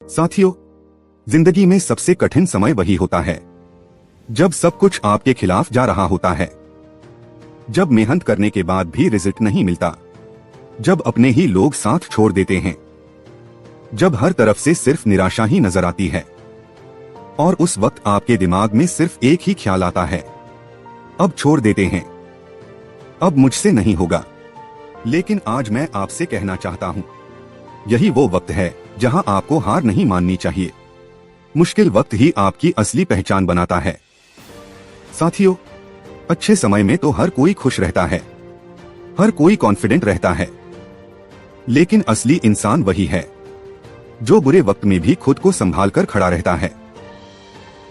साथियों, जिंदगी में सबसे कठिन समय वही होता है जब सब कुछ आपके खिलाफ जा रहा होता है, जब मेहनत करने के बाद भी रिजल्ट नहीं मिलता, जब अपने ही लोग साथ छोड़ देते हैं, जब हर तरफ से सिर्फ निराशा ही नजर आती है और उस वक्त आपके दिमाग में सिर्फ एक ही ख्याल आता है, अब छोड़ देते हैं, अब मुझसे नहीं होगा। लेकिन आज मैं आपसे कहना चाहता हूं, यही वो वक्त है जहां आपको हार नहीं माननी चाहिए। मुश्किल वक्त ही आपकी असली पहचान बनाता है। साथियों, अच्छे समय में तो हर कोई खुश रहता है, हर कोई कॉन्फिडेंट रहता है, लेकिन असली इंसान वही है जो बुरे वक्त में भी खुद को संभाल कर खड़ा रहता है।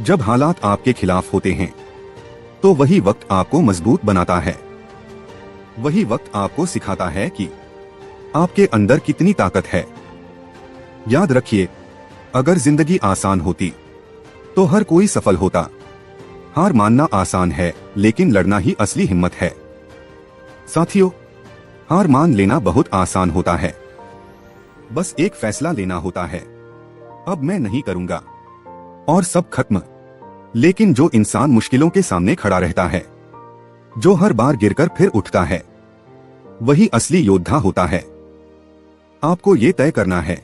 जब हालात आपके खिलाफ होते हैं तो वही वक्त आपको मजबूत बनाता है। वही वक्त आपको सिखाता है कि आपके अंदर कितनी ताकत है। याद रखिए, अगर जिंदगी आसान होती तो हर कोई सफल होता। हार मानना आसान है, लेकिन लड़ना ही असली हिम्मत है। साथियों, हार मान लेना बहुत आसान होता है। बस एक फैसला लेना होता है, अब मैं नहीं करूंगा, और सब खत्म। लेकिन जो इंसान मुश्किलों के सामने खड़ा रहता है, जो हर बार गिरकर फिर उठता है, वही असली योद्धा होता है। आपको ये तय करना है,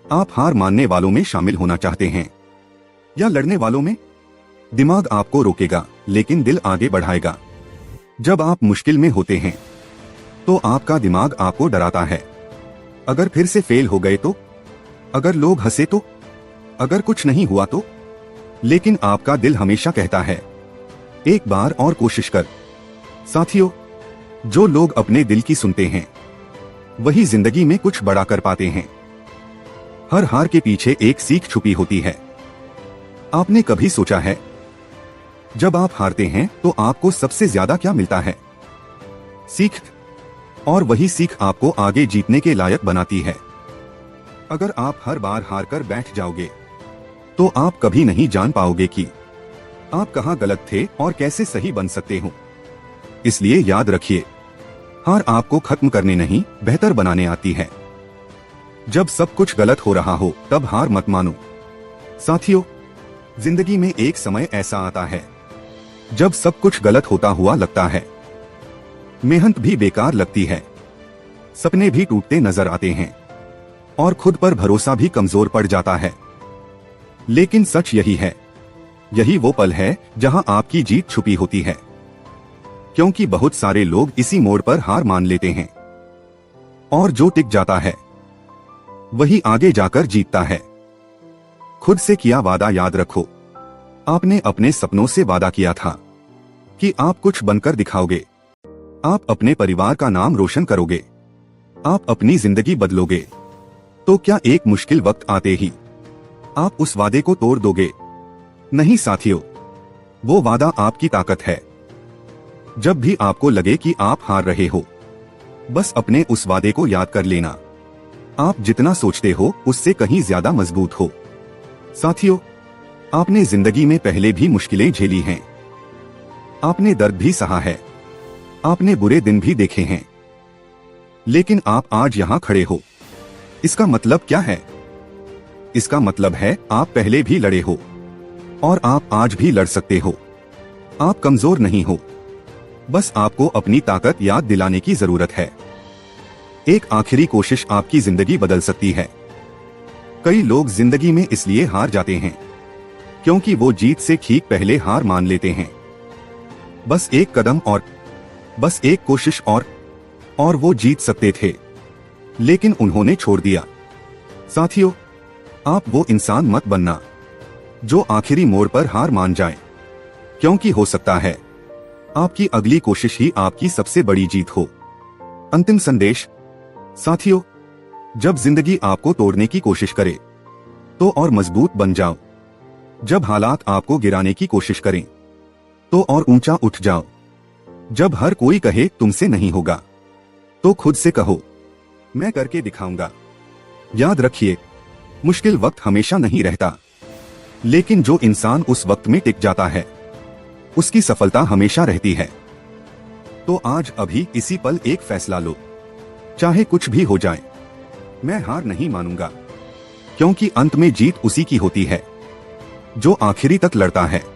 आप हार मानने वालों में शामिल होना चाहते हैं या लड़ने वालों में। दिमाग आपको रोकेगा, लेकिन दिल आगे बढ़ाएगा। जब आप मुश्किल में होते हैं तो आपका दिमाग आपको डराता है। अगर फिर से फेल हो गए तो, अगर लोग हंसे तो, अगर कुछ नहीं हुआ तो। लेकिन आपका दिल हमेशा कहता है, एक बार और कोशिश कर। साथियों, जो लोग अपने दिल की सुनते हैं वही जिंदगी में कुछ बड़ा कर पाते हैं। हर हार के पीछे एक सीख छुपी होती है। आपने कभी सोचा है, जब आप हारते हैं तो आपको सबसे ज्यादा क्या मिलता है? सीख। और वही सीख आपको आगे जीतने के लायक बनाती है। अगर आप हर बार हार कर बैठ जाओगे तो आप कभी नहीं जान पाओगे कि आप कहां गलत थे और कैसे सही बन सकते हो। इसलिए याद रखिए, हार आपको खत्म करने नहीं, बेहतर बनाने आती है। जब सब कुछ गलत हो रहा हो तब हार मत मानो। साथियों, जिंदगी में एक समय ऐसा आता है जब सब कुछ गलत होता हुआ लगता है। मेहनत भी बेकार लगती है, सपने भी टूटते नजर आते हैं और खुद पर भरोसा भी कमजोर पड़ जाता है। लेकिन सच यही है, यही वो पल है जहां आपकी जीत छुपी होती है। क्योंकि बहुत सारे लोग इसी मोड़ पर हार मान लेते हैं, और जो टिक जाता है वही आगे जाकर जीतता है। खुद से किया वादा याद रखो। आपने अपने सपनों से वादा किया था कि आप कुछ बनकर दिखाओगे, आप अपने परिवार का नाम रोशन करोगे, आप अपनी जिंदगी बदलोगे। तो क्या एक मुश्किल वक्त आते ही आप उस वादे को तोड़ दोगे? नहीं साथियों, वो वादा आपकी ताकत है। जब भी आपको लगे कि आप हार रहे हो, बस अपने उस वादे को याद कर लेना, आप जितना सोचते हो उससे कहीं ज्यादा मजबूत हो। साथियों, आपने जिंदगी में पहले भी मुश्किलें झेली हैं, आपने दर्द भी सहा है, आपने बुरे दिन भी देखे हैं, लेकिन आप आज यहाँ खड़े हो। इसका मतलब क्या है? इसका मतलब है आप पहले भी लड़े हो और आप आज भी लड़ सकते हो। आप कमजोर नहीं हो, बस आपको अपनी ताकत याद दिलाने की जरूरत है। एक आखिरी कोशिश आपकी जिंदगी बदल सकती है। कई लोग जिंदगी में इसलिए हार जाते हैं क्योंकि वो जीत से ठीक पहले हार मान लेते हैं। बस एक कदम और, बस एक कोशिश और वो जीत सकते थे, लेकिन उन्होंने छोड़ दिया। साथियों, आप वो इंसान मत बनना जो आखिरी मोड़ पर हार मान जाए, क्योंकि हो सकता है आपकी अगली कोशिश ही आपकी सबसे बड़ी जीत हो। अंतिम संदेश। साथियों, जब जिंदगी आपको तोड़ने की कोशिश करे तो और मजबूत बन जाओ। जब हालात आपको गिराने की कोशिश करें तो और ऊंचा उठ जाओ। जब हर कोई कहे तुमसे नहीं होगा तो खुद से कहो, मैं करके दिखाऊंगा। याद रखिए, मुश्किल वक्त हमेशा नहीं रहता, लेकिन जो इंसान उस वक्त में टिक जाता है उसकी सफलता हमेशा रहती है। तो आज अभी इसी पल एक फैसला लो, चाहे कुछ भी हो जाए, मैं हार नहीं मानूंगा। क्योंकि अंत में जीत उसी की होती है जो आखिरी तक लड़ता है।